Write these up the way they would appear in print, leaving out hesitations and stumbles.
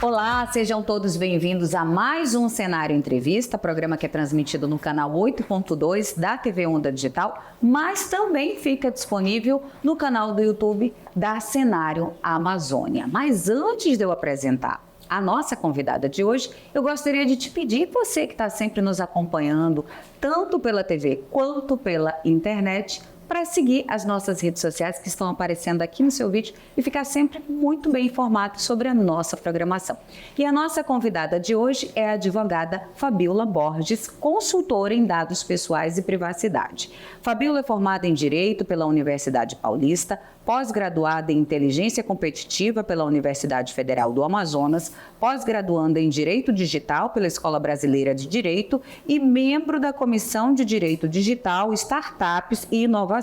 Olá, sejam todos bem-vindos a mais um Cenário Entrevista, programa que é transmitido no canal 8.2 da TV Onda Digital, mas também fica disponível no canal do YouTube da Cenário Amazônia. Mas antes de eu apresentar a nossa convidada de hoje, eu gostaria de te pedir, você que está sempre nos acompanhando, tanto pela TV quanto pela internet, para seguir as nossas redes sociais que estão aparecendo aqui no seu vídeo e ficar sempre muito bem informado sobre a nossa programação. E a nossa convidada de hoje é a advogada Fabíola Borges, consultora em dados pessoais e privacidade. Fabíola é formada em Direito pela Universidade Paulista, pós-graduada em Inteligência Competitiva pela Universidade Federal do Amazonas, pós-graduanda em Direito Digital pela Escola Brasileira de Direito e membro da Comissão de Direito Digital, Startups e Inovação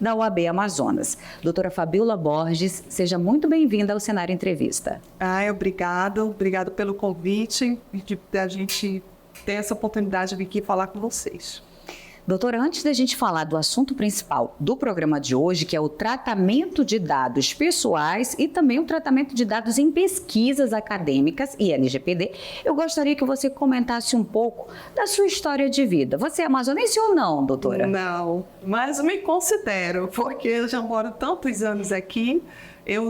da UAB Amazonas. Doutora Fabíola Borges, seja muito bem-vinda ao Cenário Entrevista. Obrigado pelo convite e de a gente ter essa oportunidade de vir aqui falar com vocês. Doutora, antes da gente falar do assunto principal do programa de hoje, que é o tratamento de dados pessoais e também o tratamento de dados em pesquisas acadêmicas e LGPD, eu gostaria que você comentasse um pouco da sua história de vida. Você é amazonense ou não, doutora? Não, mas eu me considero, porque eu já moro tantos anos aqui.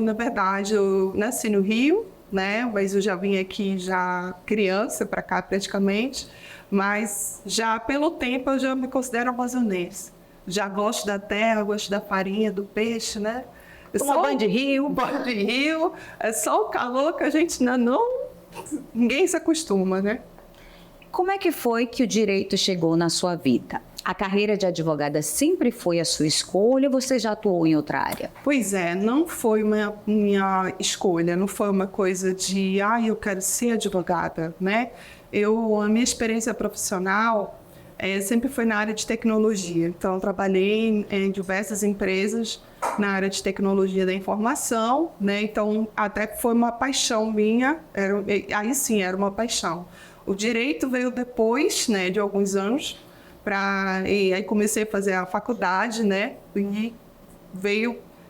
Na verdade, eu nasci no Rio, né? Mas eu já vim aqui já criança para cá praticamente. Mas já pelo tempo eu já me considero amazonense. Já gosto da terra, gosto da farinha, do peixe, né? Toma banho de rio. Banho de rio. É só o calor que a gente ninguém se acostuma, né? Como é que foi que o direito chegou na sua vida? A carreira de advogada sempre foi a sua escolha ou você já atuou em outra área? Pois é, não foi minha escolha, não foi uma coisa de, eu quero ser advogada, né? A minha experiência profissional sempre foi na área de tecnologia. Então, eu trabalhei em diversas empresas na área de tecnologia da informação, né? Então, até foi uma paixão minha, aí sim, era uma paixão. O direito veio depois, né, de alguns anos, e aí comecei a fazer a faculdade, né?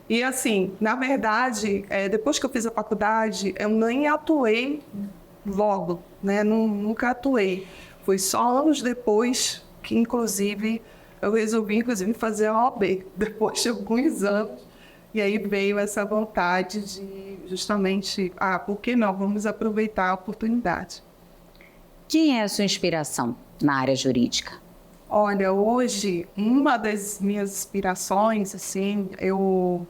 E assim, na verdade, depois que eu fiz a faculdade, eu nem atuei logo, né? Nunca atuei. Foi só anos depois que, inclusive, eu resolvi, fazer a OAB, depois de alguns anos. E aí veio essa vontade de, justamente, por que não? Vamos aproveitar a oportunidade. Quem é a sua inspiração na área jurídica? Olha, hoje, uma das minhas inspirações, assim, eu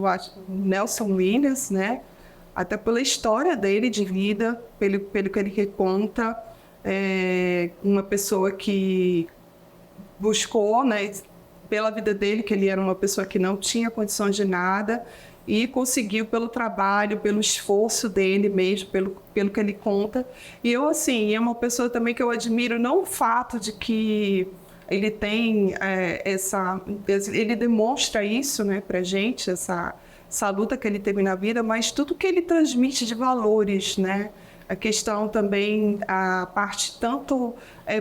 acho Nelson Williams, né? Até pela história dele de vida, pelo que ele conta, uma pessoa que buscou, né, pela vida dele, que ele era uma pessoa que não tinha condições de nada e conseguiu pelo trabalho, pelo esforço dele mesmo, pelo que ele conta. E eu, assim, é uma pessoa também que eu admiro, não o fato de que ele tem ele demonstra isso, né, pra gente, essa luta que ele teve na vida, mas tudo que ele transmite de valores, né? A questão também, a parte tanto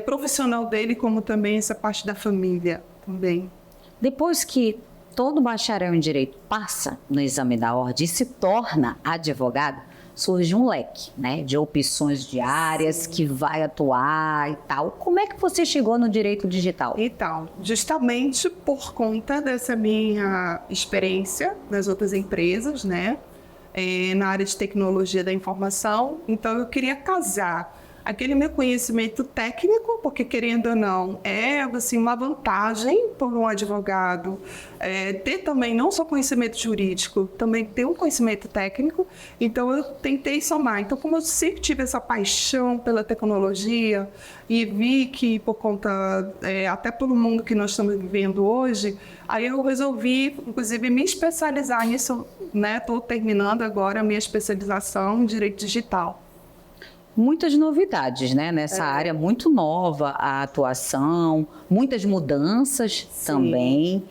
profissional dele, como também essa parte da família também. Depois que todo bacharel em Direito passa no exame da ordem e se torna advogado, surge um leque, né, de opções de áreas que vai atuar e tal. Como é que você chegou no direito digital? Então, justamente por conta dessa minha experiência nas outras empresas, né, na área de tecnologia da informação, então eu queria casar aquele meu conhecimento técnico, porque querendo ou não, assim, uma vantagem para um advogado ter também não só conhecimento jurídico, também ter um conhecimento técnico. Então eu tentei somar. Então, como eu sempre tive essa paixão pela tecnologia e vi que por conta, até pelo mundo que nós estamos vivendo hoje, aí eu resolvi, inclusive, me especializar nisso, né? Estou terminando agora a minha especialização em Direito Digital. Muitas novidades, né? Nessa área, muito nova a atuação, muitas mudanças também.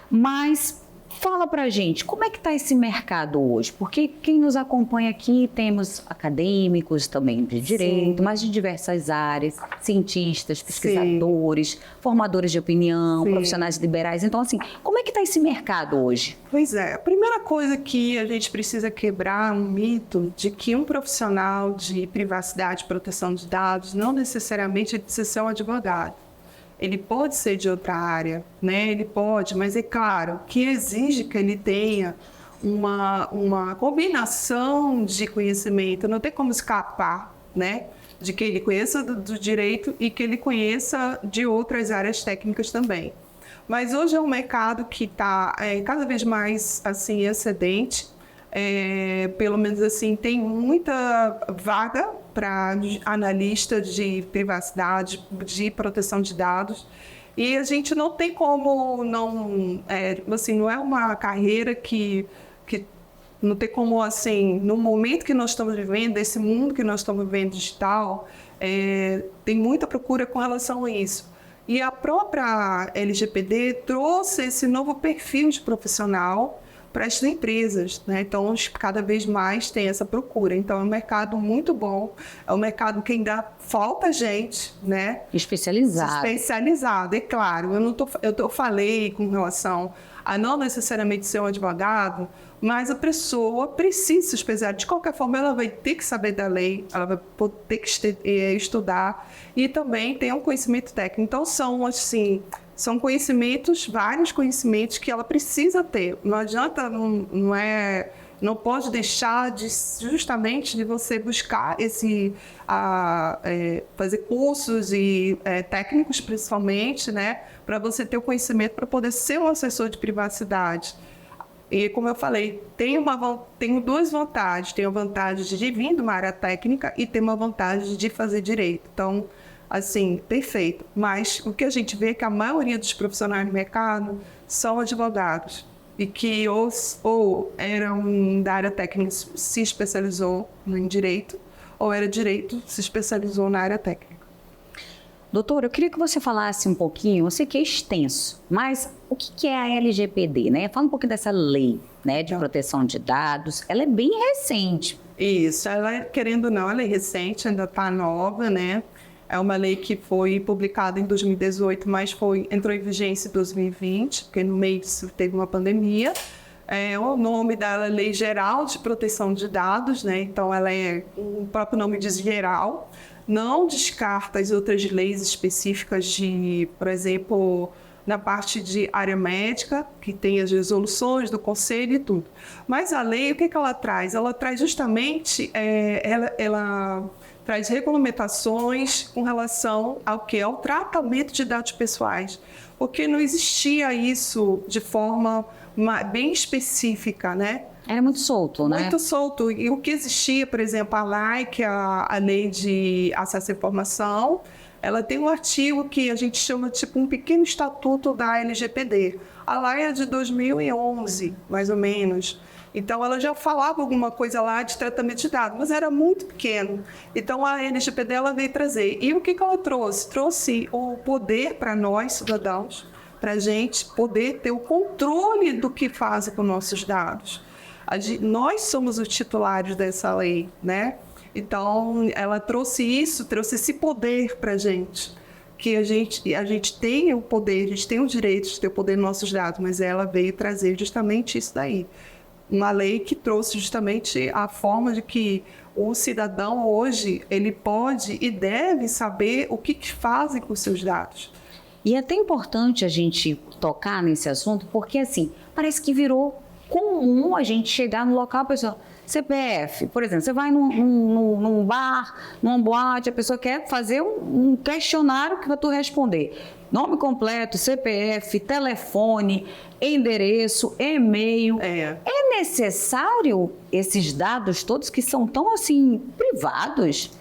Mas Fala pra gente, como é que está esse mercado hoje? Porque quem nos acompanha aqui, temos acadêmicos também de direito, Sim. mas de diversas áreas, cientistas, pesquisadores, formadores de opinião, Sim. profissionais liberais. Então, assim, como é que está esse mercado hoje? Pois é, a primeira coisa que a gente precisa quebrar é um mito de que um profissional de privacidade e proteção de dados não necessariamente precisa ser um advogado. Ele pode ser de outra área, né? Ele pode, mas é claro que exige que ele tenha uma combinação de conhecimento, não tem como escapar, né? De que ele conheça do direito e que ele conheça de outras áreas técnicas também. Mas hoje é um mercado que está cada vez mais assim excedente. Pelo menos assim, tem muita vaga para analista de privacidade, de proteção de dados. E a gente não tem como não... assim, não é uma carreira que não tem como, assim, no momento que nós estamos vivendo, esse mundo que nós estamos vivendo digital, tem muita procura com relação a isso. E a própria LGPD trouxe esse novo perfil de profissional para as empresas, né? Então, cada vez mais tem essa procura. Então, é um mercado muito bom, é um mercado que ainda falta gente, né? Especializado, é claro. Eu falei com relação a não necessariamente ser um advogado, mas a pessoa precisa se especializar. De qualquer forma, ela vai ter que saber da lei, ela vai ter que estudar e também ter um conhecimento técnico. Então, são conhecimentos, vários conhecimentos que ela precisa ter. Não adianta, não pode deixar justamente de você buscar fazer cursos e técnicos, principalmente, né, para você ter o conhecimento para poder ser um assessor de privacidade. E, como eu falei, tenho duas vantagens. Tenho a vantagem de vir de uma área técnica e tenho uma vantagem de fazer direito. Então, assim, perfeito. Mas o que a gente vê é que a maioria dos profissionais do mercado são advogados. E que ou eram da área técnica, se especializou em direito, ou era direito, se especializou na área técnica. Doutora, eu queria que você falasse um pouquinho, eu sei que é extenso, mas o que é a LGPD, né? Fala um pouquinho dessa lei, né, de proteção de dados. Ela é bem recente. Isso, querendo ou não, ela é recente, ainda está nova, né? É uma lei que foi publicada em 2018, mas entrou em vigência em 2020, porque no meio teve uma pandemia. O nome dela é Lei Geral de Proteção de Dados, né? Então, o próprio nome diz geral. Não descarta as outras leis específicas por exemplo, na parte de área médica, que tem as resoluções do conselho e tudo. Mas a lei, o que ela traz? Ela traz justamente, ela traz regulamentações com relação ao tratamento de dados pessoais, porque não existia isso de forma bem específica, né? Era muito solto, né? Muito solto. E o que existia, por exemplo, a LAI, que é a Lei de Acesso à Informação, ela tem um artigo que a gente chama tipo um pequeno estatuto da LGPD. A LAI é de 2011, mais ou menos. Então, ela já falava alguma coisa lá de tratamento de dados, mas era muito pequeno. Então, a LGPD ela veio trazer. E o que ela trouxe? Trouxe o poder para nós, cidadãos, para a gente poder ter o controle do que fazem com nossos dados. Nós somos os titulares dessa lei, né? Então, ela trouxe esse poder para a gente, que a gente tem o poder, a gente tem o direito de ter o poder dos nossos dados, mas ela veio trazer justamente isso daí. Uma lei que trouxe justamente a forma de que o cidadão hoje, ele pode e deve saber o que fazem com os seus dados. E é até importante a gente tocar nesse assunto, porque assim, parece que virou comum a gente chegar no local, a pessoa, CPF, por exemplo, você vai num bar, numa boate, a pessoa quer fazer um questionário que vai tu responder. Nome completo, CPF, telefone, endereço, e-mail. É necessário esses dados todos que são tão, assim, privados?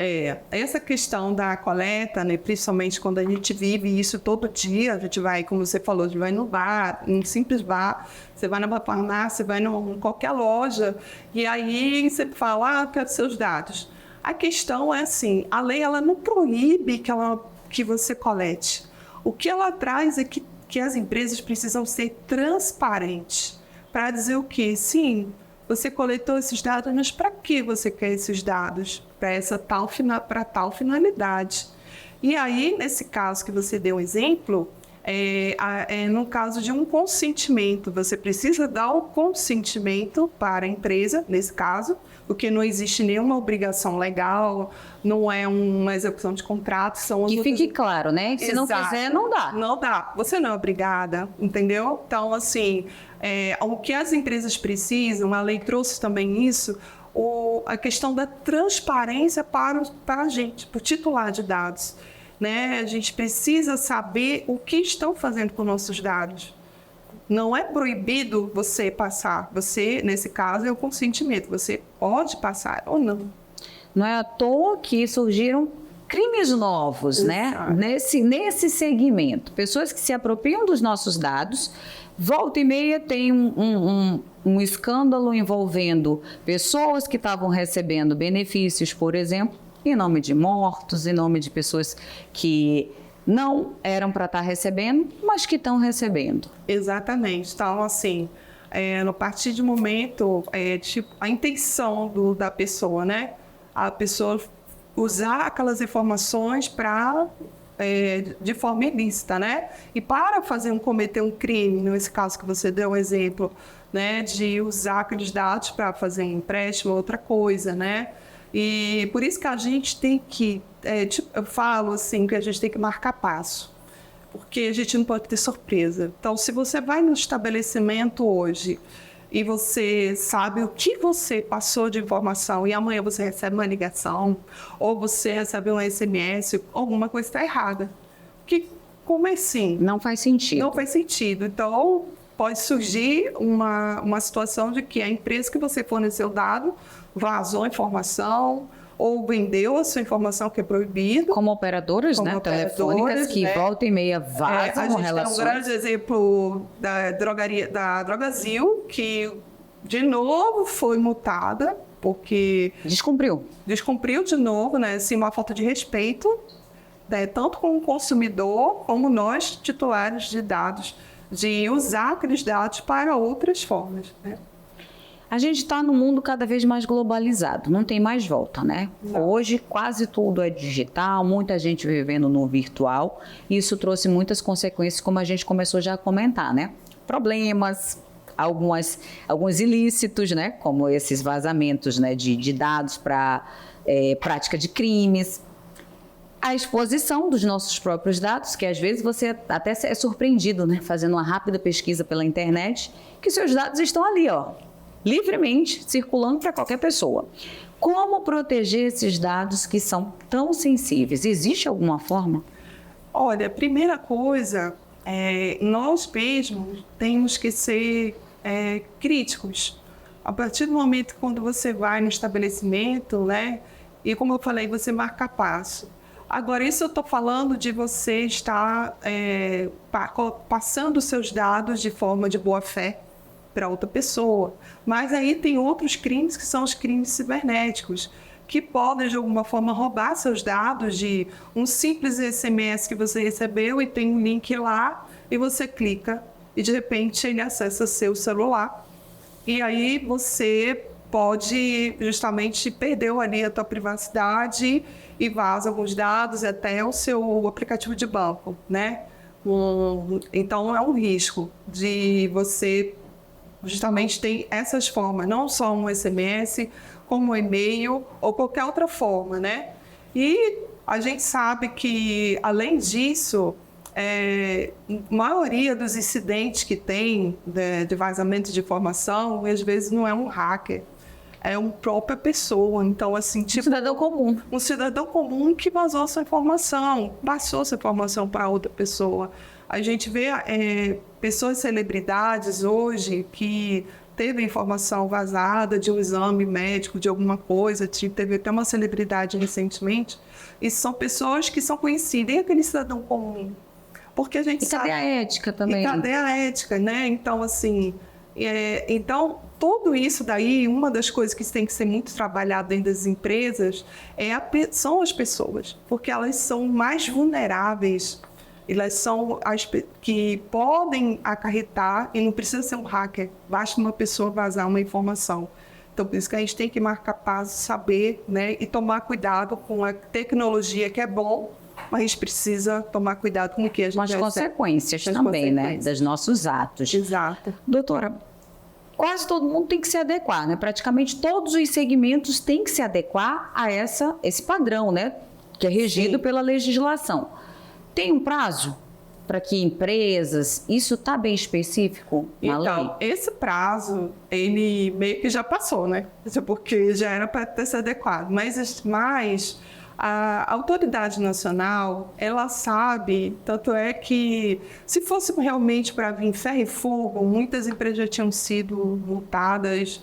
Essa questão da coleta, né, principalmente quando a gente vive isso todo dia, a gente vai, como você falou, a gente vai no bar, num simples bar, você vai numa farmácia, vai em qualquer loja, e aí você fala, quero seus dados. A questão é assim, a lei ela não proíbe que você colete. O que ela traz é que as empresas precisam ser transparentes. para dizer o quê? Sim, você coletou esses dados, mas para que você quer esses dados? Para tal finalidade. E aí, nesse caso que você deu um exemplo, no caso de um consentimento, você precisa dar o consentimento para a empresa, nesse caso, porque não existe nenhuma obrigação legal, não é uma execução de contrato. Que fique claro, né? Se não quiser, não dá. Não dá. Você não é obrigada, entendeu? Então, assim, o que as empresas precisam, a lei trouxe também isso, a questão da transparência para a gente, para o titular de dados. Né? A gente precisa saber o que estão fazendo com nossos dados. Não é proibido você passar. Você, nesse caso, é o consentimento. Você pode passar ou não. Não é à toa que surgiram crimes novos, né? Nesse segmento. Pessoas que se apropriam dos nossos dados. Volta e meia tem um escândalo envolvendo pessoas que estavam recebendo benefícios, por exemplo, em nome de mortos, em nome de pessoas que não eram para estar recebendo, mas que estão recebendo. Exatamente. Então, assim, no partir de momento, a intenção da pessoa, né? A pessoa usar aquelas informações de forma ilícita, né? E para cometer um crime, nesse caso que você deu um exemplo, né? De usar aqueles dados para fazer um empréstimo, outra coisa, né? E por isso que a gente tem que, eu falo assim, que a gente tem que marcar passo, porque a gente não pode ter surpresa. Então, se você vai no estabelecimento hoje e você sabe o que você passou de informação e amanhã você recebe uma ligação ou você recebe um SMS, alguma coisa está errada. Como é assim? Não faz sentido. Não faz sentido. Então, pode surgir uma situação de que a empresa que você forneceu o dado vazou a informação ou vendeu a sua informação que é proibido. Como operadoras, né, telefônicas que volta e meia vazam relações. A gente tem um grande exemplo da Drogazil, que de novo foi multada, porque... Descumpriu de novo, né, assim, uma falta de respeito, né, tanto com o consumidor como nós, titulares de dados, de usar aqueles dados para outras formas, né? A gente está num mundo cada vez mais globalizado, não tem mais volta, né? Não. Hoje quase tudo é digital, muita gente vivendo no virtual, e isso trouxe muitas consequências, como a gente começou já a comentar, né? Problemas, alguns ilícitos, né? Como esses vazamentos, né? de dados para prática de crimes. A exposição dos nossos próprios dados, que às vezes você até é surpreendido, né? Fazendo uma rápida pesquisa pela internet, que seus dados estão ali, ó, livremente circulando para qualquer pessoa. Como proteger esses dados que são tão sensíveis? Existe alguma forma? Olha, a primeira coisa, nós mesmos temos que ser críticos. A partir do momento quando você vai no estabelecimento, né? E como eu falei, você marca passo. Agora, isso eu estou falando de você estar passando os seus dados de forma de boa-fé para outra pessoa. Mas aí tem outros crimes que são os crimes cibernéticos, que podem, de alguma forma, roubar seus dados de um simples SMS que você recebeu e tem um link lá, e você clica, e de repente ele acessa seu celular. E aí você pode justamente perder ali a tua privacidade e vaza alguns dados até o seu aplicativo de banco, né? Então é um risco de você justamente ter essas formas, não só um SMS, como um e-mail ou qualquer outra forma, né? E a gente sabe que, além disso, a maioria dos incidentes que tem de vazamento de informação, às vezes não é um hacker, é uma própria pessoa. Então, assim, tipo, cidadão comum. Um cidadão comum que vazou sua informação, passou essa informação para outra pessoa. A gente vê pessoas celebridades hoje que teve informação vazada de um exame médico, de alguma coisa, teve até uma celebridade recentemente, e são pessoas que são conhecidas, e aquele cidadão comum. Porque a gente sabe... cadê a ética também? E cadê a ética, né? Então, assim, tudo isso daí, uma das coisas que tem que ser muito trabalhada dentro das empresas são as pessoas, porque elas são mais vulneráveis. elas são as que podem acarretar, e não precisa ser um hacker, basta uma pessoa vazar uma informação. Então, por isso que a gente tem que marcar passo, saber, né, e tomar cuidado com a tecnologia, que é bom, mas a gente precisa tomar cuidado com o que a gente... Com as consequências também, né, dos nossos atos. Exato. Doutora, quase todo mundo tem que se adequar, né? Praticamente todos os segmentos têm que se adequar a esse padrão, né, que é regido pela legislação. Tem um prazo para que empresas... Isso está bem específico na lei? Então, esse prazo, ele meio que já passou, né? Porque já era para ter se adequado. Mas a autoridade nacional, ela sabe, tanto é que se fosse realmente para vir ferro e fogo, muitas empresas já tinham sido multadas,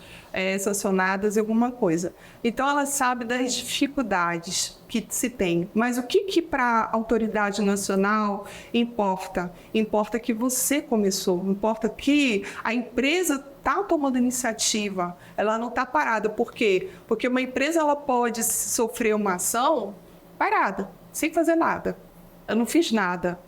sancionadas em alguma coisa. Então, ela sabe das dificuldades que se tem. Mas o que para a autoridade nacional importa? Importa que você começou, importa que a empresa está tomando iniciativa, ela não está parada. Por quê? Porque uma empresa ela pode sofrer uma ação parada, sem fazer nada. Eu não fiz nada.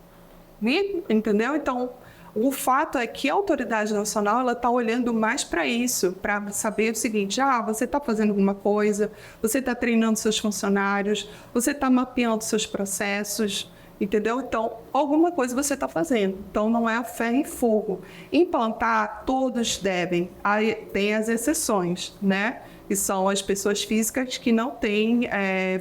Entendeu? Então, o fato é que a autoridade nacional ela está olhando mais para isso, para saber o seguinte: você está fazendo alguma coisa, você está treinando seus funcionários, você está mapeando seus processos, entendeu? Então, alguma coisa você está fazendo. Então, não é a ferro e fogo. Implantar, todos devem. Aí tem as exceções, né? Que são as pessoas físicas que não têm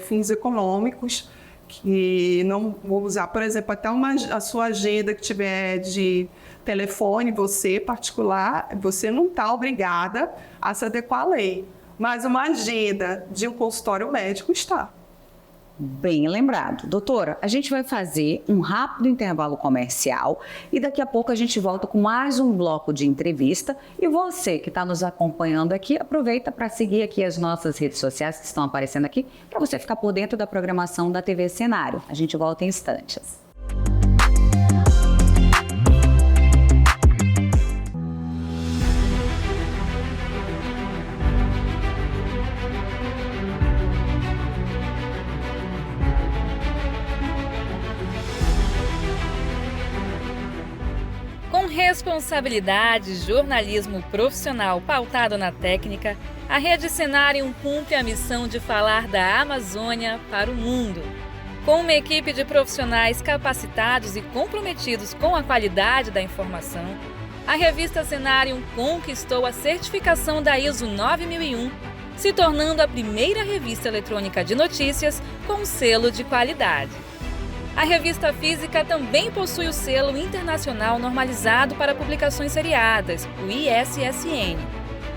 fins econômicos, que não vou usar, por exemplo, até a sua agenda que tiver de telefone, você particular, você não está obrigada a se adequar à lei. Mas uma agenda de um consultório médico está. Bem lembrado. Doutora, a gente vai fazer um rápido intervalo comercial e daqui a pouco a gente volta com mais um bloco de entrevista. E você que está nos acompanhando aqui, aproveita para seguir aqui as nossas redes sociais que estão aparecendo aqui, para você ficar por dentro da programação da TV Cenário. A gente volta em instantes. Responsabilidade, jornalismo profissional pautado na técnica, a Rede Cenário cumpre a missão de falar da Amazônia para o mundo. Com uma equipe de profissionais capacitados e comprometidos com a qualidade da informação, a revista Cenário conquistou a certificação da ISO 9001, se tornando a primeira revista eletrônica de notícias com selo de qualidade. A revista física também possui o selo internacional normalizado para publicações seriadas, o ISSN.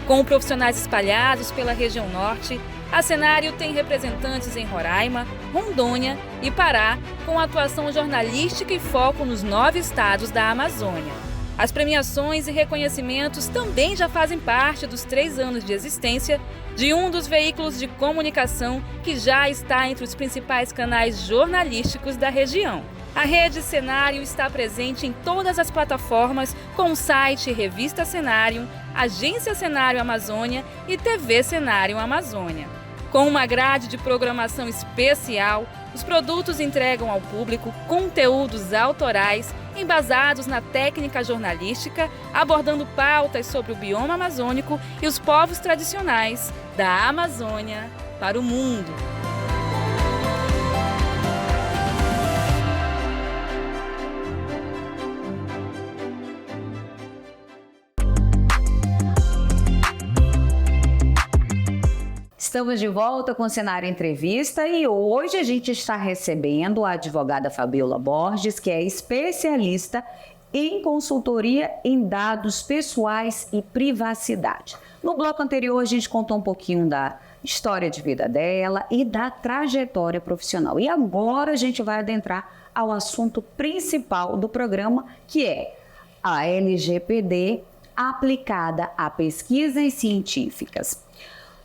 Com profissionais espalhados pela região norte, a Cenário tem representantes em Roraima, Rondônia e Pará, com atuação jornalística e foco nos 9 estados da Amazônia. As premiações e reconhecimentos também já fazem parte dos 3 anos de existência de um dos veículos de comunicação que já está entre os principais canais jornalísticos da região. A Rede Cenário está presente em todas as plataformas com o site Revista Cenário, Agência Cenário Amazônia e TV Cenário Amazônia. Com uma grade de programação especial, os produtos entregam ao público conteúdos autorais embasados na técnica jornalística, abordando pautas sobre o bioma amazônico e os povos tradicionais da Amazônia para o mundo. Estamos de volta com o Cenário Entrevista e hoje a gente está recebendo a advogada Fabiola Borges, que é especialista em consultoria em dados pessoais e privacidade. No bloco anterior a gente contou um pouquinho da história de vida dela e da trajetória profissional. E agora a gente vai adentrar ao assunto principal do programa, que é a LGPD aplicada a pesquisas científicas.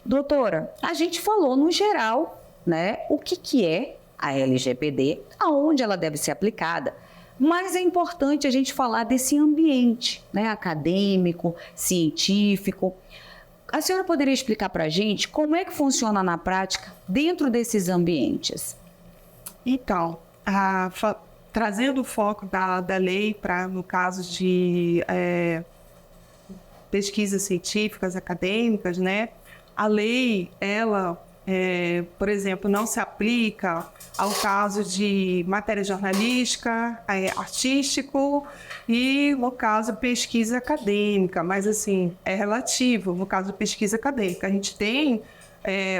Doutora, a gente falou no geral, né, o que é a LGPD, aonde ela deve ser aplicada, mas é importante a gente falar desse ambiente, né, acadêmico, científico. A senhora poderia explicar para a gente como é que funciona na prática dentro desses ambientes? Então, trazendo o foco da lei para, no caso de pesquisas científicas, acadêmicas, né? A lei, ela, por exemplo, não se aplica ao caso de matéria jornalística, artístico e, no caso, pesquisa acadêmica. Mas, assim, é relativo. No caso de pesquisa acadêmica, a gente tem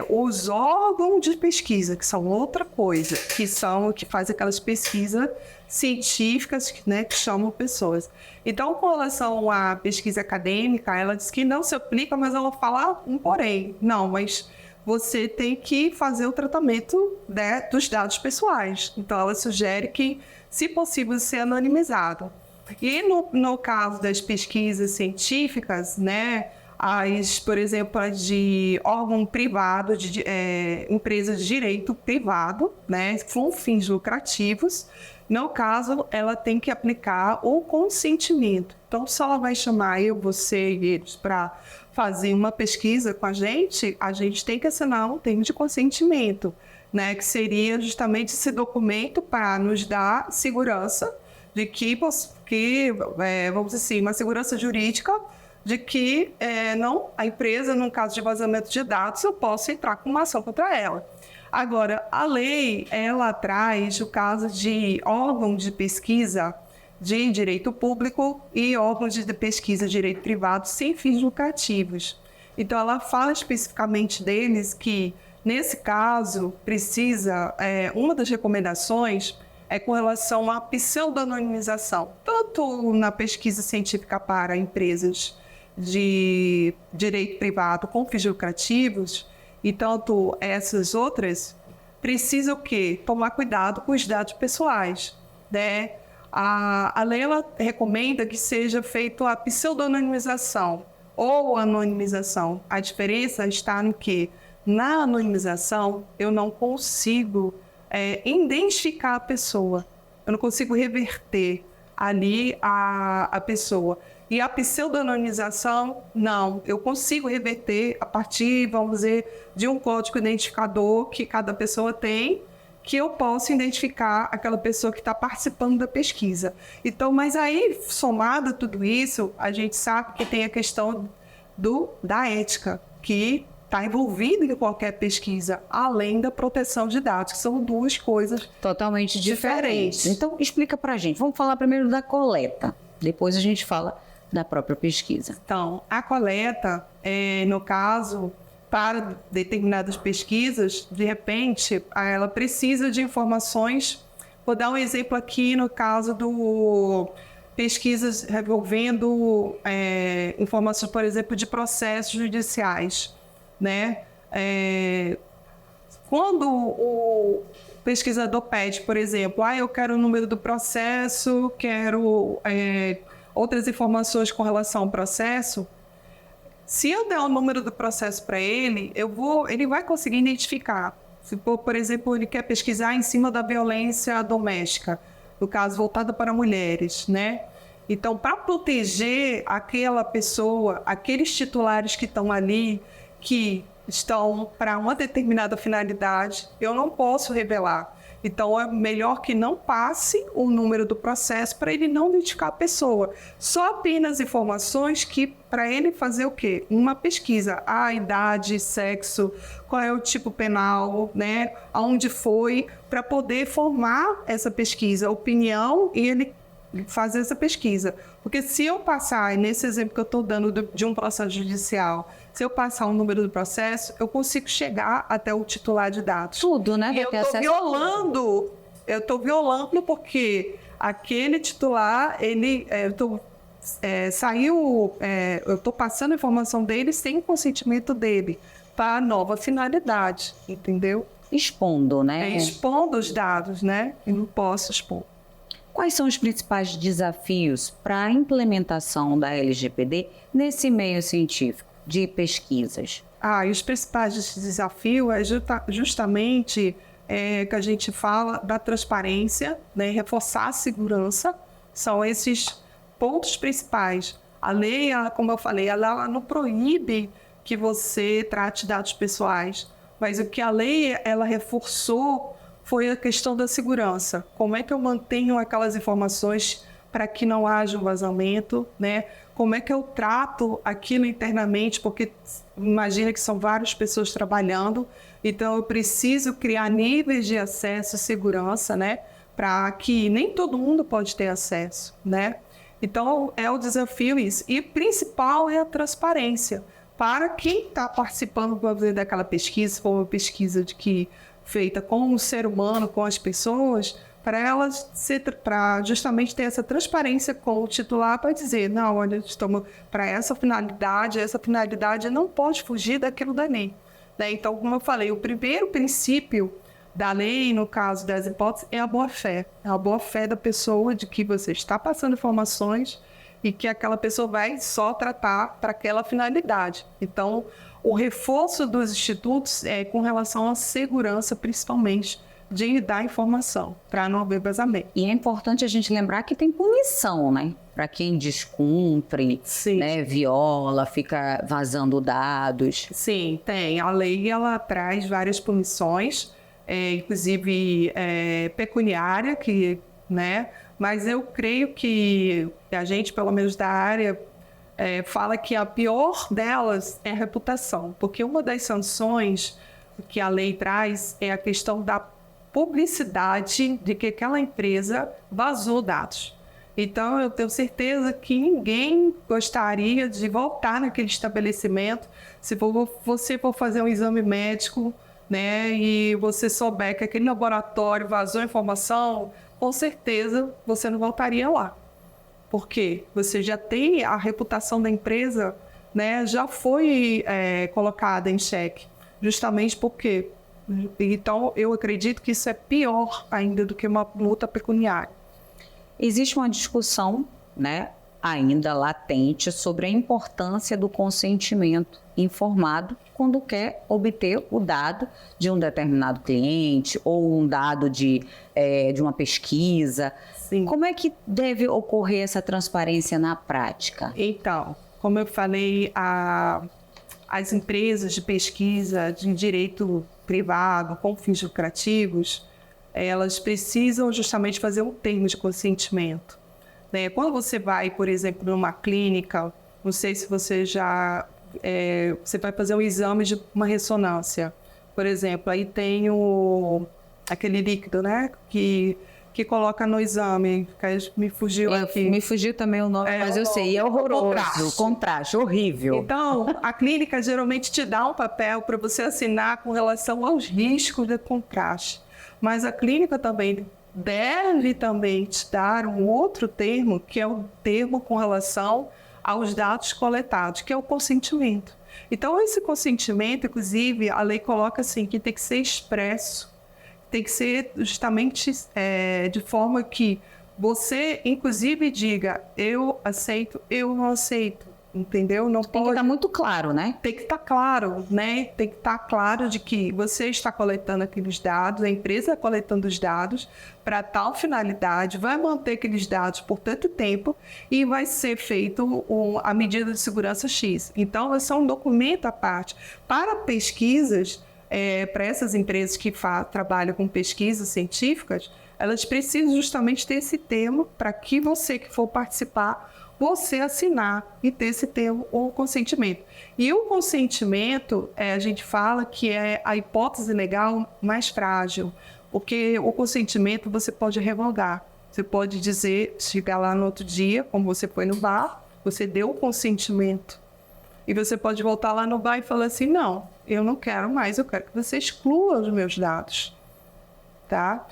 os órgãos de pesquisa, que são outra coisa, que fazem aquelas pesquisas científicas, né, que chamam pessoas. Então, com relação à pesquisa acadêmica, ela diz que não se aplica, mas ela fala um porém. Não, mas você tem que fazer o tratamento, né, dos dados pessoais. Então, ela sugere que, se possível, ser anonimizado. E no caso das pesquisas científicas, né, por exemplo, as de órgão privado, empresa de direito privado, né, com fins lucrativos, no caso, ela tem que aplicar o consentimento. Então, se ela vai chamar eu, você e eles para fazer uma pesquisa com a gente tem que assinar um termo de consentimento, né, que seria justamente esse documento para nos dar segurança de que vamos dizer assim, uma segurança jurídica de que a empresa, num caso de vazamento de dados, eu posso entrar com uma ação contra ela. Agora, a lei, ela traz o caso de órgão de pesquisa de direito público e órgãos de pesquisa de direito privado sem fins lucrativos. Então, ela fala especificamente deles que, nesse caso, uma das recomendações é com relação à pseudonimização, tanto na pesquisa científica para empresas de direito privado com fins lucrativos, e tanto essas outras, precisa o quê? Tomar cuidado com os dados pessoais, né? A lei, ela recomenda que seja feita a pseudonimização ou anonimização. A diferença está no que, na anonimização, eu não consigo identificar a pessoa, eu não consigo reverter ali a pessoa. E a pseudonimização, não, eu consigo reverter a partir, vamos dizer, de um código identificador que cada pessoa tem, que eu posso identificar aquela pessoa que está participando da pesquisa. Então, mas aí, somado a tudo isso, a gente sabe que tem a questão da ética, que está envolvida em qualquer pesquisa, além da proteção de dados, que são duas coisas totalmente diferentes. Então, explica para a gente. Vamos falar primeiro da coleta, depois a gente fala da própria pesquisa. Então, a coleta, no caso, para determinadas pesquisas, de repente, ela precisa de informações. Vou dar um exemplo aqui no caso do pesquisas envolvendo informações, por exemplo, de processos judiciais, né? Quando o pesquisador pede, por exemplo, eu quero o número do processo, quero outras informações com relação ao processo, se eu der o número do processo para ele, ele vai conseguir identificar. Se, por exemplo, ele quer pesquisar em cima da violência doméstica, no caso, voltada para mulheres, né? Então, para proteger aquela pessoa, aqueles titulares que estão ali, que estão para uma determinada finalidade, eu não posso revelar. Então, é melhor que não passe o número do processo para ele não identificar a pessoa. Só apenas informações que, para ele fazer o quê? Uma pesquisa. A idade, sexo, qual é o tipo penal, né? Aonde foi, para poder formar essa pesquisa, opinião, e ele fazer essa pesquisa. Porque se eu passar, nesse exemplo que eu estou dando de um processo judicial, se eu passar o número do processo, eu consigo chegar até o titular de dados. Tudo, né? E eu estou violando porque aquele titular, eu estou passando a informação dele sem o consentimento dele para nova finalidade, entendeu? Expondo, né? Expondo os dados, né? Eu não posso expor. Quais são os principais desafios para a implementação da LGPD nesse meio científico de pesquisas? E os principais desafios é justamente que a gente fala da transparência, né? Reforçar a segurança, são esses pontos principais. A lei, como eu falei, ela não proíbe que você trate dados pessoais, mas o que a lei ela reforçou foi a questão da segurança. Como é que eu mantenho aquelas informações para que não haja um vazamento, né? Como é que eu trato aquilo internamente, porque imagina que são várias pessoas trabalhando, então eu preciso criar níveis de acesso e segurança, né? Para que nem todo mundo pode ter acesso, né? Então é o desafio isso. E principal é a transparência. Para quem está participando daquela pesquisa, se for uma pesquisa feita com um ser humano, com as pessoas, para justamente ter essa transparência com o titular para dizer, não, olha, estamos para essa finalidade não pode fugir daquilo da lei. Né? Então, como eu falei, o primeiro princípio da lei, no caso das hipóteses, é a boa-fé. É a boa-fé da pessoa de que você está passando informações e que aquela pessoa vai só tratar para aquela finalidade. Então, o reforço dos institutos é com relação à segurança, principalmente, de dar informação, para não haver vazamento. E é importante a gente lembrar que tem punição, né? Para quem descumpre, né, viola, fica vazando dados. Sim, tem. A lei, ela traz várias punições, inclusive pecuniária, né? Mas eu creio que a gente, pelo menos da área, fala que a pior delas é a reputação, porque uma das sanções que a lei traz é a questão da publicidade de que aquela empresa vazou dados. Então, eu tenho certeza que ninguém gostaria de voltar naquele estabelecimento se você for fazer um exame médico, né, e você souber que aquele laboratório vazou informação, com certeza você não voltaria lá. Por quê? Você já tem a reputação da empresa, né, já foi colocada em xeque, justamente porque... Então, eu acredito que isso é pior ainda do que uma multa pecuniária. Existe uma discussão, né, ainda latente sobre a importância do consentimento informado quando quer obter o dado de um determinado cliente ou um dado de uma pesquisa. Sim. Como é que deve ocorrer essa transparência na prática? Então, como eu falei, as empresas de pesquisa de direito privado, com fins lucrativos, elas precisam justamente fazer um termo de consentimento. Né? Quando você vai, por exemplo, numa clínica, não sei se você você vai fazer um exame de uma ressonância, por exemplo, aí tem aquele líquido, né, que coloca no exame, que me fugiu aqui. Me fugiu também o nome, mas eu sei, é horroroso, contraste, horrível. Então, a clínica geralmente te dá um papel para você assinar com relação aos riscos de contraste, mas a clínica também deve te dar um outro termo, que é o termo com relação aos dados coletados, que é o consentimento. Então, esse consentimento, inclusive, a lei coloca assim, que tem que ser expresso, tem que ser justamente de forma que você, inclusive, diga, eu aceito, eu não aceito, entendeu? Não tem que estar muito claro, né? Tem que estar claro, né? Tem que estar claro de que você está coletando aqueles dados, a empresa está coletando os dados para tal finalidade, vai manter aqueles dados por tanto tempo e vai ser feito a medida de segurança X. Então, vai ser um documento à parte. Para pesquisas, para essas empresas que trabalham com pesquisas científicas, elas precisam justamente ter esse termo para que você que for participar, você assinar e ter esse termo, o consentimento. E o consentimento, a gente fala que é a hipótese legal mais frágil, porque o consentimento você pode revogar. Você pode dizer, chegar lá no outro dia, como você foi no bar, você deu o consentimento. E você pode voltar lá no bar e falar assim, não, eu não quero mais, eu quero que você exclua os meus dados. Tá?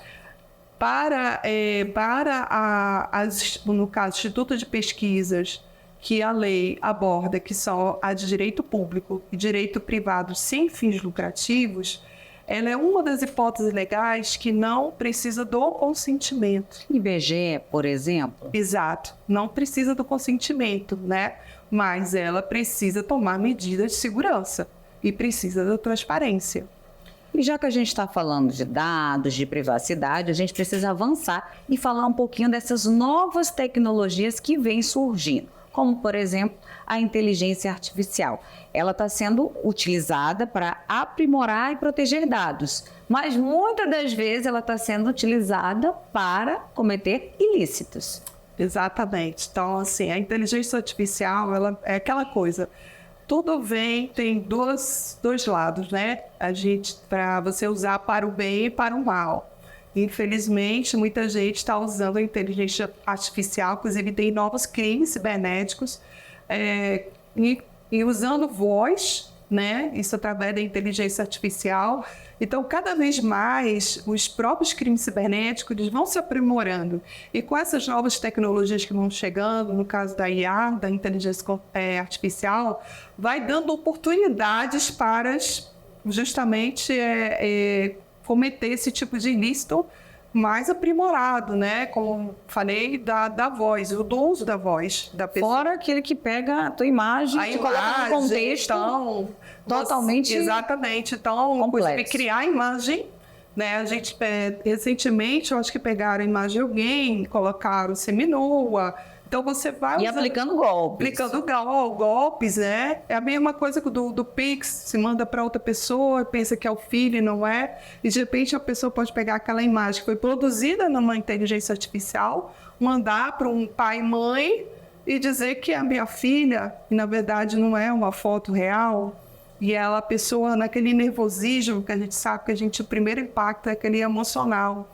No caso, Instituto de Pesquisas, que a lei aborda, que são a de direito público e direito privado sem fins lucrativos, ela é uma das hipóteses legais que não precisa do consentimento. IBGE, por exemplo? Exato, não precisa do consentimento, né? Mas ela precisa tomar medidas de segurança e precisa da transparência. E já que a gente está falando de dados, de privacidade, a gente precisa avançar e falar um pouquinho dessas novas tecnologias que vêm surgindo, como, por exemplo, a inteligência artificial. Ela está sendo utilizada para aprimorar e proteger dados, mas muitas das vezes ela está sendo utilizada para cometer ilícitos. Exatamente. Então, assim, a inteligência artificial, ela é aquela coisa. Tudo tem dois lados, né? Para você usar para o bem e para o mal. Infelizmente, muita gente está usando a inteligência artificial, inclusive tem novos crimes cibernéticos, e usando voz, né? Isso através da inteligência artificial. Então, cada vez mais, os próprios crimes cibernéticos eles vão se aprimorando. E com essas novas tecnologias que vão chegando, no caso da IA, da inteligência artificial, vai dando oportunidades para justamente cometer esse tipo de ilícito mais aprimorado, né? Como falei, da voz, do uso da voz da pessoa. Fora aquele que pega a tua imagem e coloca no contexto totalmente exatamente. Então, inclusive, criar a imagem, né? A gente, recentemente, eu acho que pegaram a imagem de alguém, colocaram seminua. Então, você vai E aplicando golpes. Aplicando golpes, né? É a mesma coisa do Pix. Se manda para outra pessoa, pensa que é o filho e não é. E, de repente, a pessoa pode pegar aquela imagem que foi produzida numa inteligência artificial, mandar para um pai e mãe e dizer que é a minha filha, e, na verdade, não é uma foto real. E a pessoa, naquele nervosismo, que a gente sabe que o primeiro impacto é aquele emocional.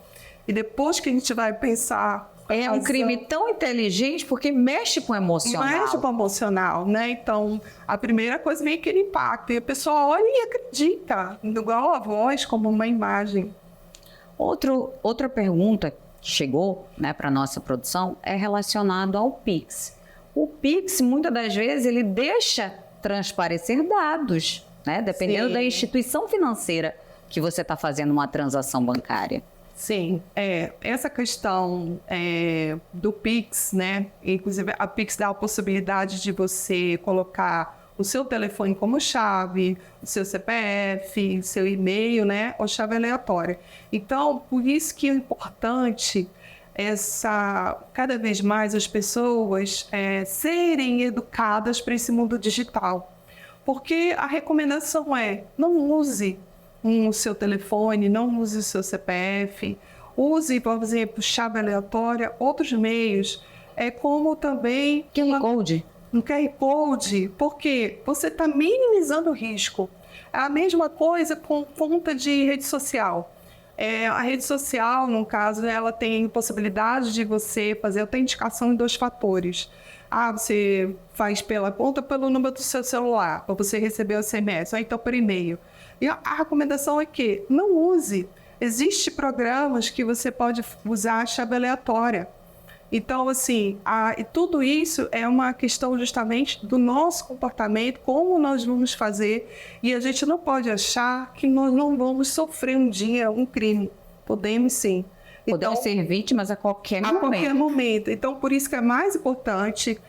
E depois que a gente vai pensar... É um crime tão inteligente porque mexe com o emocional. Mexe com o emocional, né? Então, a primeira coisa vem aquele impacto. E a pessoa olha e acredita, igual a voz, como uma imagem. Outra pergunta que chegou, né, para a nossa produção é relacionado ao Pix. O Pix, muitas das vezes, ele deixa transparecer dados, né? Dependendo da instituição financeira que você está fazendo uma transação bancária. Sim, essa questão do Pix, né? Inclusive, a Pix dá a possibilidade de você colocar o seu telefone como chave, o seu CPF, o seu e-mail, né? Ou chave aleatória. Então, por isso que é importante cada vez mais as pessoas serem educadas para esse mundo digital. Porque a recomendação não use o seu telefone, não use o seu CPF, use, por exemplo, chave aleatória, outros meios, como também... QR Code. Um QR Code, porque você está minimizando o risco. É a mesma coisa com conta de rede social. A rede social, no caso, ela tem possibilidade de você fazer autenticação em 2 fatores. Você faz pela conta, pelo número do seu celular, para você receber o SMS, ou então por e-mail. E a recomendação é que não use. Existem programas que você pode usar a chave aleatória. Então, assim, e tudo isso é uma questão justamente do nosso comportamento, como nós vamos fazer. E a gente não pode achar que nós não vamos sofrer um dia um crime. Podemos sim. Podemos ser vítimas a qualquer momento. A qualquer momento. Então, por isso que é mais importante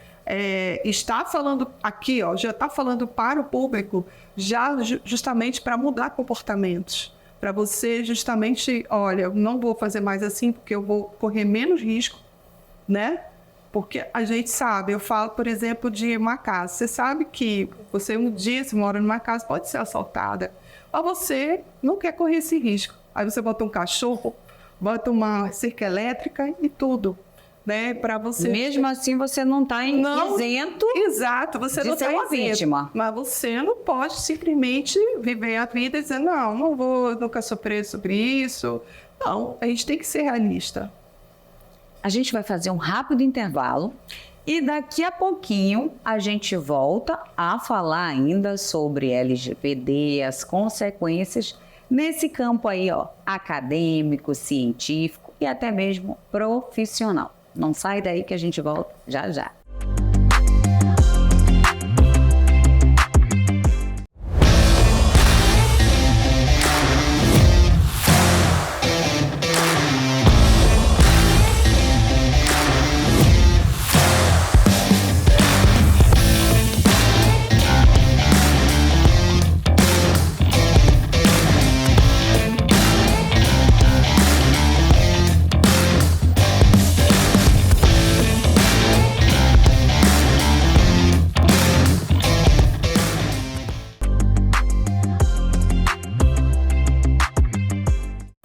estar falando aqui, já está falando para o público, justamente para mudar comportamentos. Para você justamente, olha, eu não vou fazer mais assim porque eu vou correr menos risco, né? Porque a gente sabe, eu falo, por exemplo, de uma casa. Você sabe que você um dia, se mora numa casa, pode ser assaltada. Mas você não quer correr esse risco. Aí você bota um cachorro, bota uma cerca elétrica e tudo, né? Para você... Mesmo assim, você não está isento. Exato, você não de ser uma vítima. Mas você não pode simplesmente viver a vida e dizer, não vou nunca sofrer sobre isso. Não, a gente tem que ser realista. A gente vai fazer um rápido intervalo e daqui a pouquinho a gente volta a falar ainda sobre LGPD, as consequências nesse campo aí, acadêmico, científico e até mesmo profissional. Não sai daí que a gente volta já já.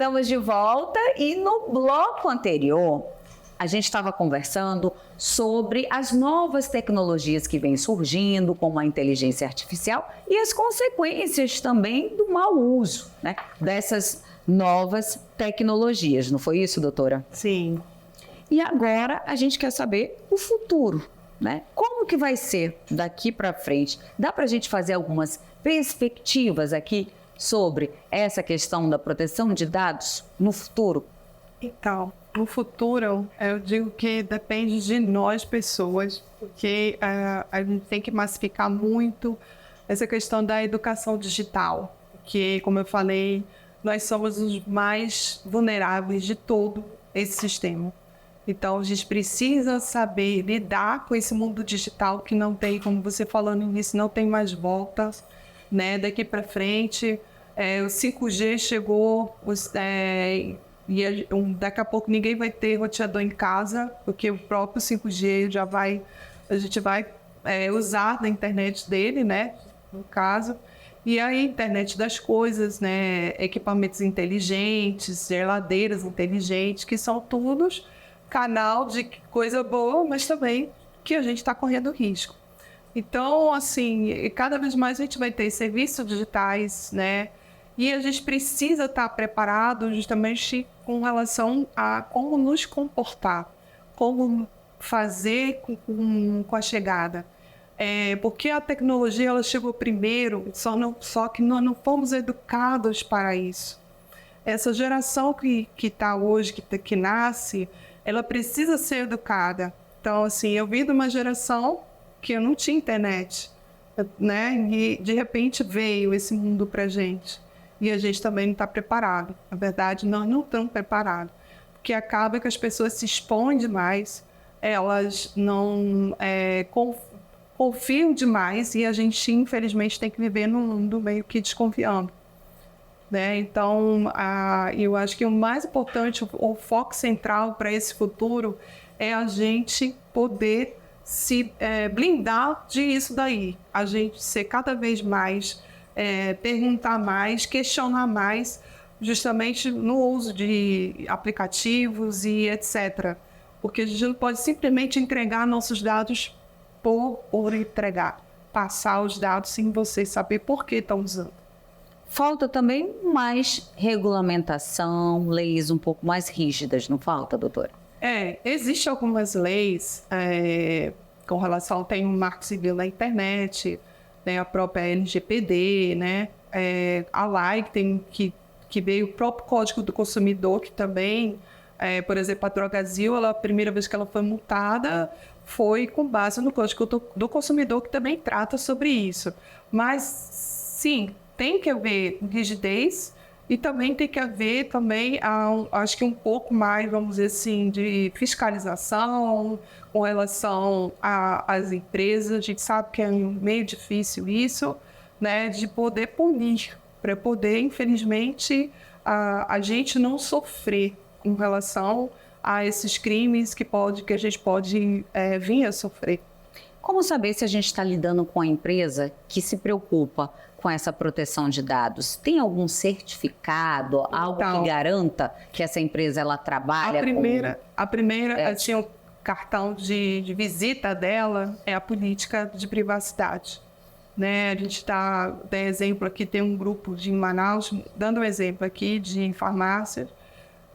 Estamos de volta e no bloco anterior a gente estava conversando sobre as novas tecnologias que vêm surgindo, como a inteligência artificial e as consequências também do mau uso, né, dessas novas tecnologias. Não foi isso, doutora? Sim. E agora a gente quer saber o futuro, né? Como que vai ser daqui para frente? Dá para a gente fazer algumas perspectivas aqui sobre essa questão da proteção de dados no futuro? Então, no futuro, eu digo que depende de nós, pessoas, porque a gente tem que massificar muito essa questão da educação digital, porque, como eu falei, nós somos os mais vulneráveis de todo esse sistema. Então, a gente precisa saber lidar com esse mundo digital que não tem, como você falou no início, não tem mais volta, né? Daqui para frente, o 5G chegou, daqui a pouco ninguém vai ter roteador em casa, porque o próprio 5G a gente vai usar na internet dele, né? No caso. E a internet das coisas, né? Equipamentos inteligentes, geladeiras inteligentes, que são todos canal de coisa boa, mas também que a gente está correndo risco. Então, assim, cada vez mais a gente vai ter serviços digitais, né? E a gente precisa estar preparado justamente com relação a como nos comportar, como fazer com a chegada. Porque a tecnologia ela chegou primeiro, só que nós não fomos educados para isso. Essa geração que está hoje, que nasce, ela precisa ser educada. Então, assim, eu vim de uma geração que eu não tinha internet, né? E, de repente, veio esse mundo para a gente. E a gente também não está preparado. Na verdade, nós não estamos preparados. Porque acaba que as pessoas se expõem demais, elas não confiam demais e a gente, infelizmente, tem que viver num mundo meio que desconfiando. Né? Então, eu acho que o mais importante, o foco central para esse futuro é a gente poder se blindar disso daí. A gente ser cada vez mais, perguntar mais, questionar mais, justamente no uso de aplicativos e etc. Porque a gente não pode simplesmente entregar nossos dados por entregar. Passar os dados sem você saber por que estão usando. Falta também mais regulamentação, leis um pouco mais rígidas, não falta, doutora? Existem algumas leis com relação, tem o Marco Civil na internet, tem a própria LGPD, né? A lei que veio o próprio Código do Consumidor, que também, por exemplo, a Drogasil, a primeira vez que ela foi multada foi com base no Código do Consumidor, que também trata sobre isso. Mas, sim, tem que haver rigidez e também tem que haver acho que um pouco mais, vamos dizer assim, de fiscalização com relação às empresas. A gente sabe que é meio difícil isso, né, de poder punir, para poder, infelizmente, a gente não sofrer com relação a esses crimes que a gente pode vir a sofrer. Como saber se a gente está lidando com a empresa que se preocupa com essa proteção de dados? Tem algum certificado, algo que garanta que essa empresa ela trabalha A primeira tinha o cartão de visita dela, é a política de privacidade. Né? A gente tem exemplo aqui, tem um grupo em Manaus, dando um exemplo aqui de farmácias,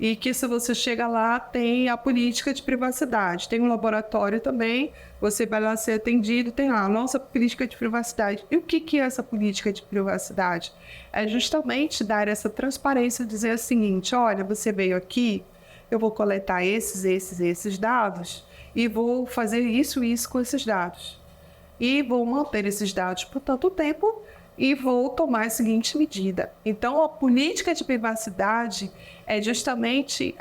e que se você chega lá, tem a política de privacidade. Tem um laboratório também, você vai lá ser atendido, tem lá a nossa política de privacidade. E o que é essa política de privacidade? É justamente dar essa transparência, dizer o seguinte, olha, você veio aqui, eu vou coletar esses dados e vou fazer isso com esses dados. E vou manter esses dados por tanto tempo e vou tomar a seguinte medida. Então, a política de privacidade é justamente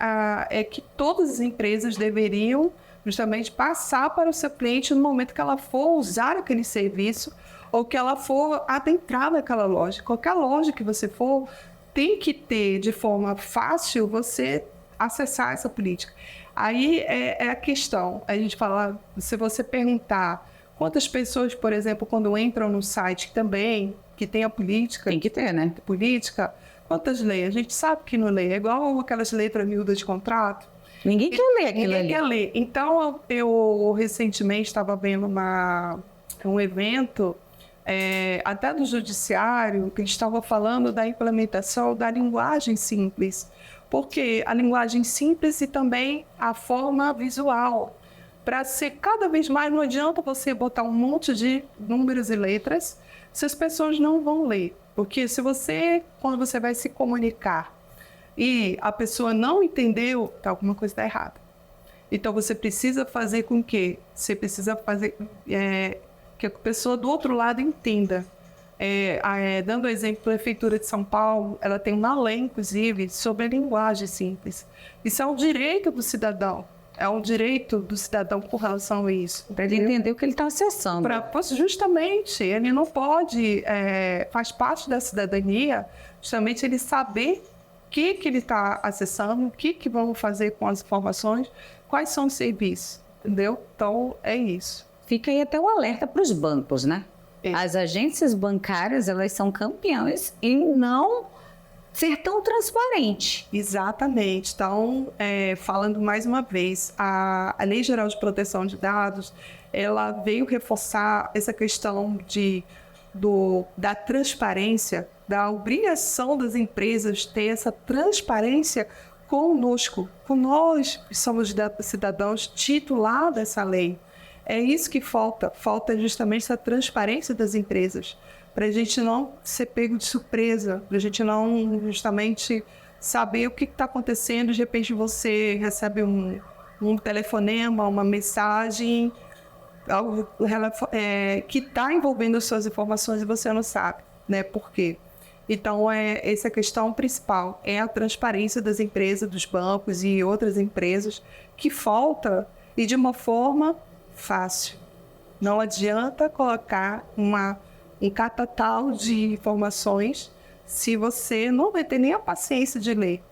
que todas as empresas deveriam justamente passar para o seu cliente no momento que ela for usar aquele serviço ou que ela for adentrar naquela loja. Qualquer loja que você for, tem que ter de forma fácil você acessar essa política. Aí é a questão. A gente fala, se você perguntar quantas pessoas, por exemplo, quando entram no site que tem a política... Tem que ter, né? Política. Quantas leis? A gente sabe que não lê. É igual aquelas letras miúdas de contrato. Ninguém quer ler aquilo Ninguém ali. quer ler. Então, eu recentemente estava vendo um evento, até do judiciário, que eles estavam falando da implementação da linguagem simples. Porque a linguagem simples e também a forma visual. Para ser cada vez mais, não adianta você botar um monte de números e letras se as pessoas não vão ler. Porque quando você vai se comunicar e a pessoa não entendeu, alguma coisa está errada. Então, você precisa fazer com que que a pessoa do outro lado entenda. Dando exemplo, a Prefeitura de São Paulo, ela tem uma lei, inclusive, sobre a linguagem simples. Isso é um direito do cidadão. É um direito do cidadão com relação a isso. Para ele entender o que ele está acessando. Justamente, ele não pode, faz parte da cidadania, justamente ele saber o que ele está acessando, o que vão fazer com as informações, quais são os serviços, entendeu? Então, é isso. Fica aí até o alerta para os bancos, né? As agências bancárias, elas são campeãs em não ser tão transparente. Exatamente. Então, falando mais uma vez, a Lei Geral de Proteção de Dados, ela veio reforçar essa questão da transparência, da obrigação das empresas ter essa transparência conosco, com nós que somos cidadãos titulados dessa lei. É isso que falta justamente essa transparência das empresas, para a gente não ser pego de surpresa, para a gente não justamente saber o que está acontecendo. De repente você recebe um telefonema, uma mensagem, algo que está envolvendo as suas informações e você não sabe, né? Por quê? Então, essa é a questão principal, é a transparência das empresas, dos bancos e outras empresas, que falta, e de uma forma fácil. Não adianta colocar um catatal de informações se você não vai ter nem a paciência de ler.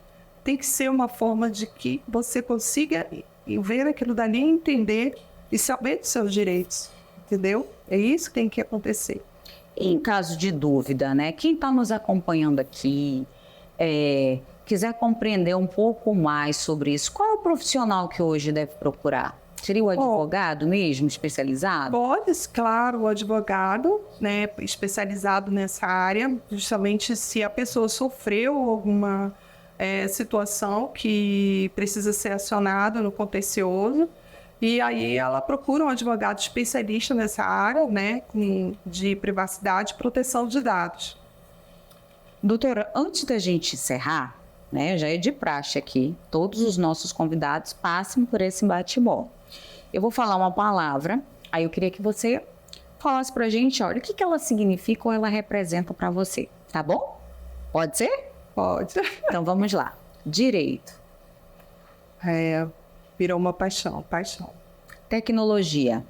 Tem que ser uma forma de que você consiga ver aquilo dali, entender e saber dos seus direitos, entendeu? É isso que tem que acontecer. Em caso de dúvida, né? Quem está nos acompanhando aqui, quiser compreender um pouco mais sobre isso, qual é o profissional que hoje deve procurar? Seria o advogado mesmo, especializado? Pode, claro, o advogado, né, especializado nessa área, justamente se a pessoa sofreu alguma situação que precisa ser acionada no contencioso, e aí ela procura um advogado especialista nessa área, né, de privacidade e proteção de dados. Doutora, antes da gente encerrar, né, já é de praxe aqui, todos os nossos convidados passem por esse bate-bola. Eu vou falar uma palavra, aí eu queria que você falasse pra gente, olha, o que ela significa ou ela representa para você, tá bom? Pode ser? Pode. Então vamos lá. Direito. Virou uma paixão. Tecnologia.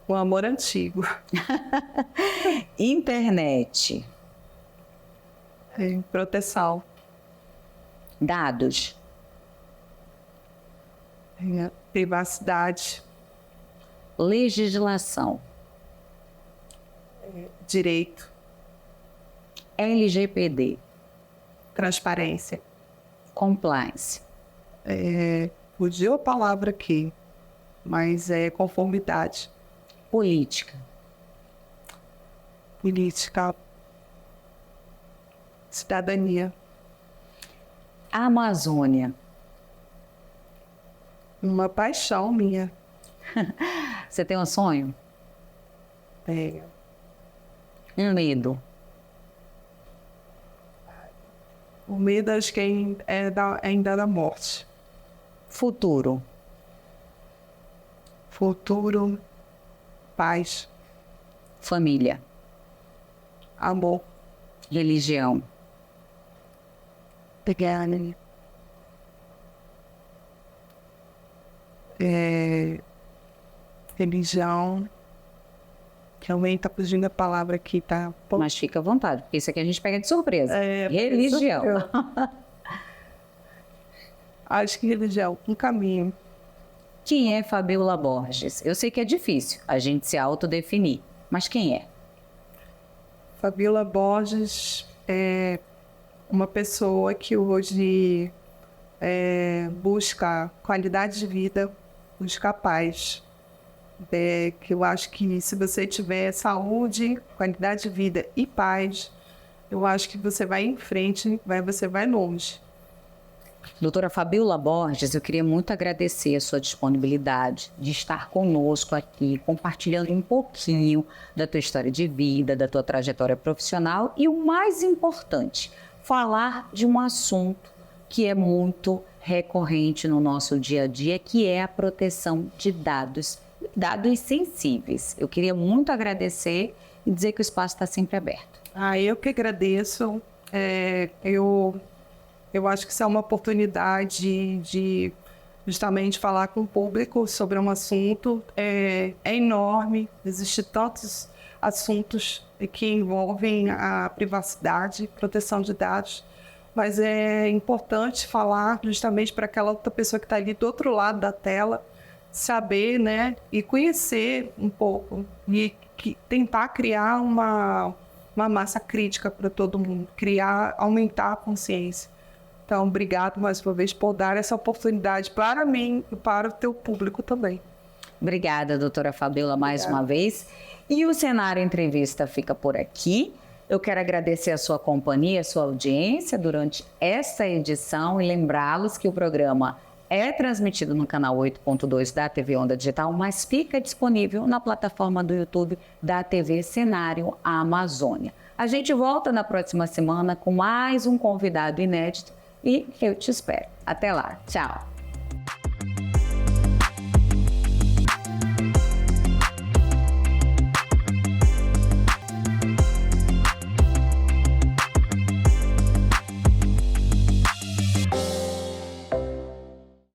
Um amor antigo. Internet. Proteção. Dados. Privacidade. Legislação. Direito. LGPD. Transparência. Compliance. Fugiu a palavra aqui, mas é conformidade. Política. Política. Cidadania. Amazônia. Uma paixão minha. Você tem um sonho? Tenho. Um medo. O medo, acho que ainda da morte. Futuro. Futuro. Paz. Família. Amor. Religião. Religião. Realmente tá fugindo a palavra aqui, tá? Mas fica à vontade, porque isso aqui a gente pega de surpresa. Religião. Acho que religião, um caminho. Quem é Fabiola Borges? Eu sei que é difícil a gente se autodefinir, mas quem é? Fabíola Borges é uma pessoa que hoje busca qualidade de vida, busca paz. Que eu acho que se você tiver saúde, qualidade de vida e paz, eu acho que você vai em frente, você vai longe. Doutora Fabíola Borges, eu queria muito agradecer a sua disponibilidade de estar conosco aqui, compartilhando um pouquinho da tua história de vida, da tua trajetória profissional e, o mais importante, falar de um assunto que é muito recorrente no nosso dia a dia, que é a proteção de dados sensíveis. Eu queria muito agradecer e dizer que o espaço está sempre aberto. Eu que agradeço. Eu acho que isso é uma oportunidade de justamente falar com o público sobre um assunto. É enorme, existem tantos assuntos que envolvem a privacidade, proteção de dados, mas é importante falar justamente para aquela outra pessoa que está ali do outro lado da tela, saber, né, e conhecer um pouco e tentar criar uma massa crítica para todo mundo, aumentar a consciência. Então, obrigado mais uma vez por dar essa oportunidade para mim e para o teu público também. Obrigada, doutora Fabíola, mais uma vez. E o Cenário Entrevista fica por aqui. Eu quero agradecer a sua companhia, a sua audiência durante esta edição e lembrá-los que o programa é transmitido no canal 8.2 da TV Onda Digital, mas fica disponível na plataforma do YouTube da TV Cenário Amazônia. A gente volta na próxima semana com mais um convidado inédito e eu te espero. Até lá. Tchau.